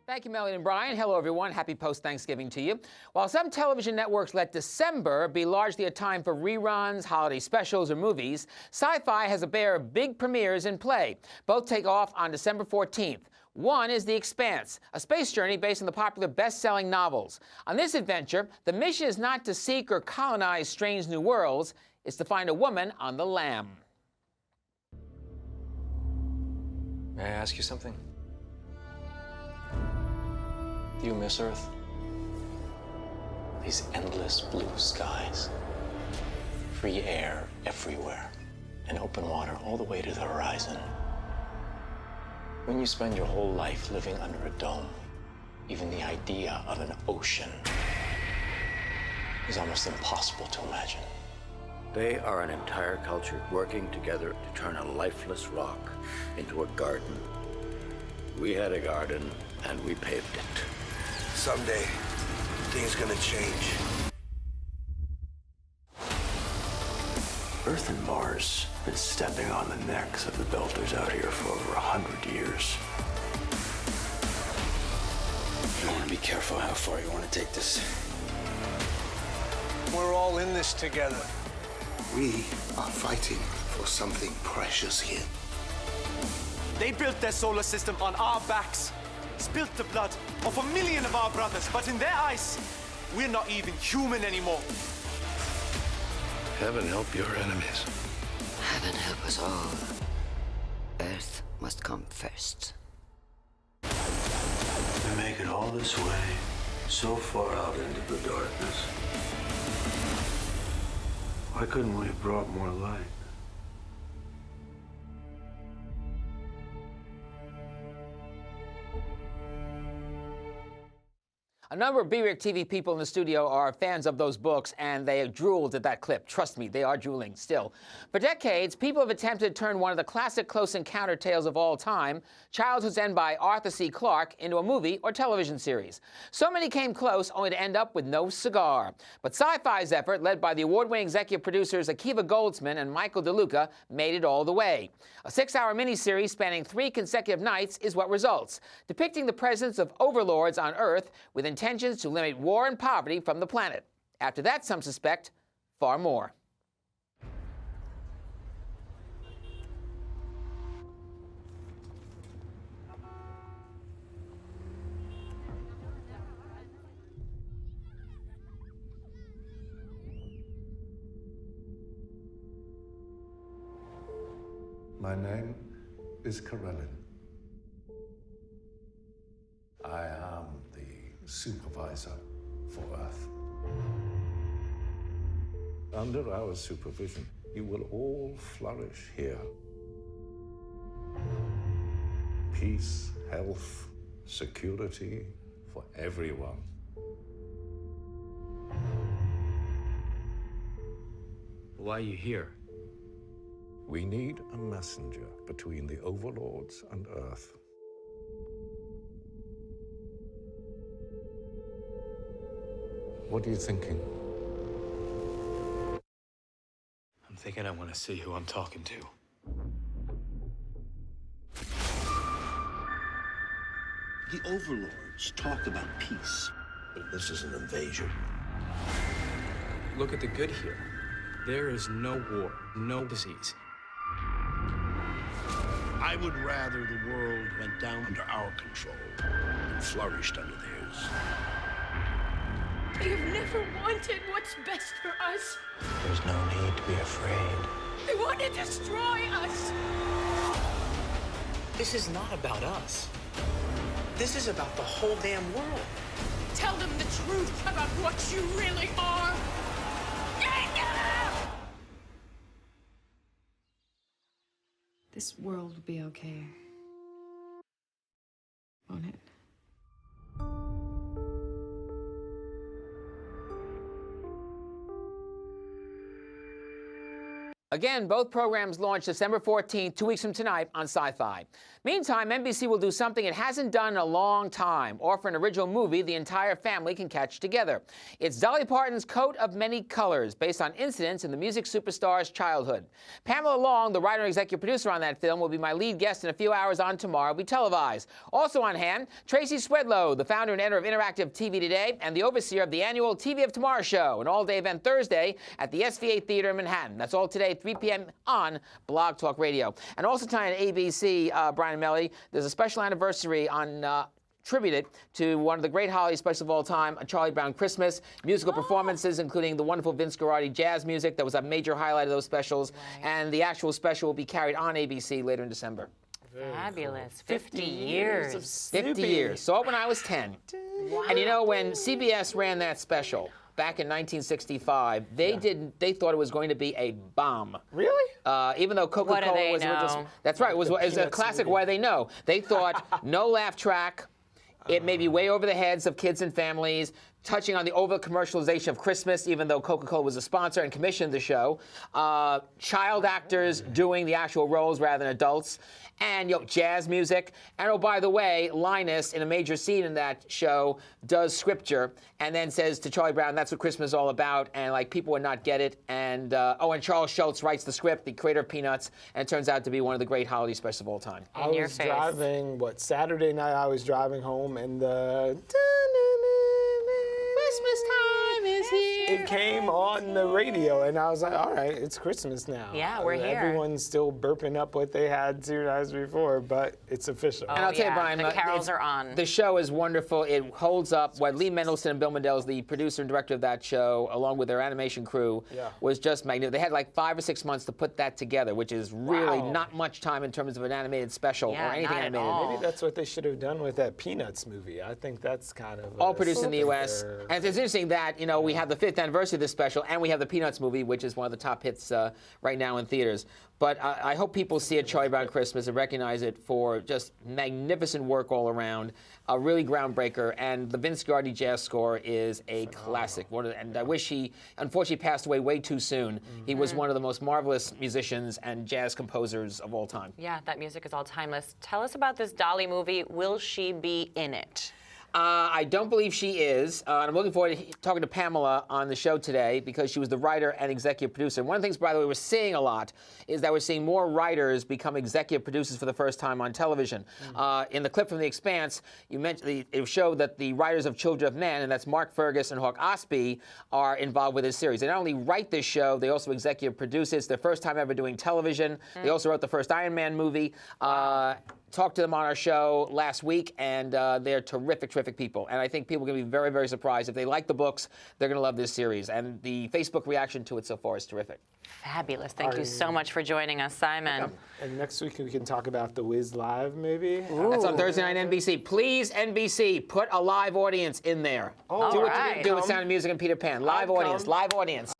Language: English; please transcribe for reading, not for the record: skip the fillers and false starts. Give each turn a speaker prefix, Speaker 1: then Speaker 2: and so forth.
Speaker 1: Thank you, Melanie and Brian. Hello, everyone. Happy post-Thanksgiving to you. While some television networks let December be largely a time for reruns, holiday specials, or movies, Sci-Fi has a pair of big premieres in play. Both take off on December 14th. One is The Expanse, a space journey based on the popular best-selling novels. On this adventure, the mission is not to seek or colonize strange new worlds, it's to find a woman on the lam.
Speaker 2: May I ask you something? Do you miss Earth? These endless blue skies, free air everywhere, and open water all the way to the horizon. When you spend your whole life living under a dome, even the idea of an ocean is almost impossible to imagine.
Speaker 3: They are an entire culture working together to turn a lifeless rock into a garden. We had a garden, and we paved it.
Speaker 4: Someday, things gonna change.
Speaker 3: Earth and Mars have been stepping on the necks of the builders out here for over 100 years.
Speaker 5: You want to be careful how far you want to take this.
Speaker 4: We're all in this together.
Speaker 6: We are fighting for something precious here.
Speaker 7: They built their solar system on our backs, spilt the blood of 1 million of our brothers, but in their eyes, we're not even human anymore.
Speaker 6: Heaven help your enemies.
Speaker 5: Heaven help us all. Earth must come first.
Speaker 3: We make it all this way, so far out into the darkness. Why couldn't we have brought more light?
Speaker 1: A number of BRIC TV people in the studio are fans of those books, and they have drooled at that clip. Trust me, they are drooling still. For decades, people have attempted to turn one of the classic close encounter tales of all time, Childhood's End by Arthur C. Clarke, into a movie or television series. So many came close, only to end up with no cigar. But Sci-Fi's effort, led by the award-winning executive producers Akiva Goldsman and Michael DeLuca, made it all the way. A 6-hour miniseries spanning 3 consecutive nights is what results, depicting the presence of overlords on Earth with intentions to eliminate war and poverty from the planet. After that, some suspect far more.
Speaker 8: My name is Curated. I am the supervisor for Earth. Under our supervision, you will all flourish here. Peace, health, security for everyone.
Speaker 9: Why are you here?
Speaker 8: We need a messenger between the overlords and Earth. What are you thinking?
Speaker 9: I'm thinking I want to see who I'm talking to.
Speaker 6: The overlords talk about peace, but this is an invasion.
Speaker 9: Look at the good here. There is no war, no disease.
Speaker 6: I would rather the world went down under our control and flourished under theirs.
Speaker 10: You've never wanted what's best for us.
Speaker 2: There's no need to be afraid.
Speaker 10: They want to destroy us.
Speaker 7: This is not about us. This is about the whole damn world.
Speaker 10: Tell them the truth about what you really are. This world will be okay. Won't it?
Speaker 1: Again, both programs launch December 14th, 2 weeks from tonight on Sci-Fi. Meantime, NBC will do something it hasn't done in a long time, offer an original movie the entire family can catch together. It's Dolly Parton's Coat of Many Colors, based on incidents in the music superstar's childhood. Pamela Long, the writer and executive producer on that film, will be my lead guest in a few hours on Tomorrow Be Televised. Also on hand, Tracy Swedlow, the founder and editor of Interactive TV Today and the overseer of the annual TV of Tomorrow show, an all-day event Thursday at the SVA Theater in Manhattan. That's all today, 3 p.m. on Blog Talk Radio. And also tonight on ABC, Brian and Melody, there's a special anniversary on attributed to one of the great holiday specials of all time, A Charlie Brown Christmas, musical performances, including the wonderful Vince Guaraldi jazz music. That was a major highlight of those specials. Right. And the actual special will be carried on ABC later in December.
Speaker 11: Fabulous. 50 years.
Speaker 1: 50 years. Saw it when I was 10. Wow. And you know, when CBS ran that special back in 1965, they thought it was going to be a bomb.
Speaker 11: Really?
Speaker 1: Even though Coca-Cola was original. That's right. It was a classic Why They Know. They thought no laugh track. It may be way over the heads of kids and families, touching on the over-commercialization of Christmas, even though Coca-Cola was a sponsor and commissioned the show. Child actors doing the actual roles rather than adults. And jazz music. And oh, by the way, Linus, in a major scene in that show, does scripture and then says to Charlie Brown, that's what Christmas is all about. And people would not get it. And and Charles Schultz writes the script, the creator of Peanuts, and it turns out to be one of the great holiday specials of all time.
Speaker 12: I was driving, Saturday night I was driving home and the
Speaker 1: Christmas time is here.
Speaker 12: It came on the radio, and I was like, all right, it's Christmas now.
Speaker 11: Yeah, we're here.
Speaker 12: Everyone's still burping up what they had 2 nights before, but it's official.
Speaker 1: And I'll tell you, Brian,
Speaker 11: the carols are on.
Speaker 1: The show is wonderful. It holds up. What Lee Mendelsohn and Bill Mendel's the producer and director of that show, along with their animation crew, was just magnificent. They had 5 or 6 months to put that together, which is really not much time in terms of an animated special or anything animated.
Speaker 12: Maybe that's what they should have done with that Peanuts movie. I think that's kind of
Speaker 1: all produced in the U.S. And it's interesting that we have the 5th anniversary of this special, and we have the Peanuts movie, which is one of the top hits right now in theaters. But I hope people see A Charlie Brown Christmas and recognize it for just magnificent work all around, a really groundbreaker. And the Vince Guaraldi jazz score is a classic. And I wish he, unfortunately, passed away way too soon. He was one of the most marvelous musicians and jazz composers of all time.
Speaker 11: Yeah, that music is all timeless. Tell us about this Dolly movie. Will she be in it?
Speaker 1: I don't believe she is. I'm looking forward to talking to Pamela on the show today because she was the writer and executive producer. And one of the things, by the way, we're seeing a lot is that we're seeing more writers become executive producers for the first time on television. In the clip from The Expanse, you mentioned it showed that the writers of Children of Men, and that's Mark Fergus and Hawk Ostby, are involved with this series. They not only write this show, they also executive produce it. It's their first time ever doing television. They also wrote the first Iron Man movie. Talked to them on our show last week, and they're terrific, terrific people. And I think people are going to be very, very surprised. If they like the books, they're going to love this series. And the Facebook reaction to it so far is terrific.
Speaker 11: Fabulous. Thank you so much for joining us, Simon.
Speaker 12: And next week we can talk about The Wiz Live, maybe?
Speaker 1: That's on Thursday night on NBC. Please, NBC, put a live audience in there. Do what you do with Sound of Music and Peter Pan. Live audience, live audience.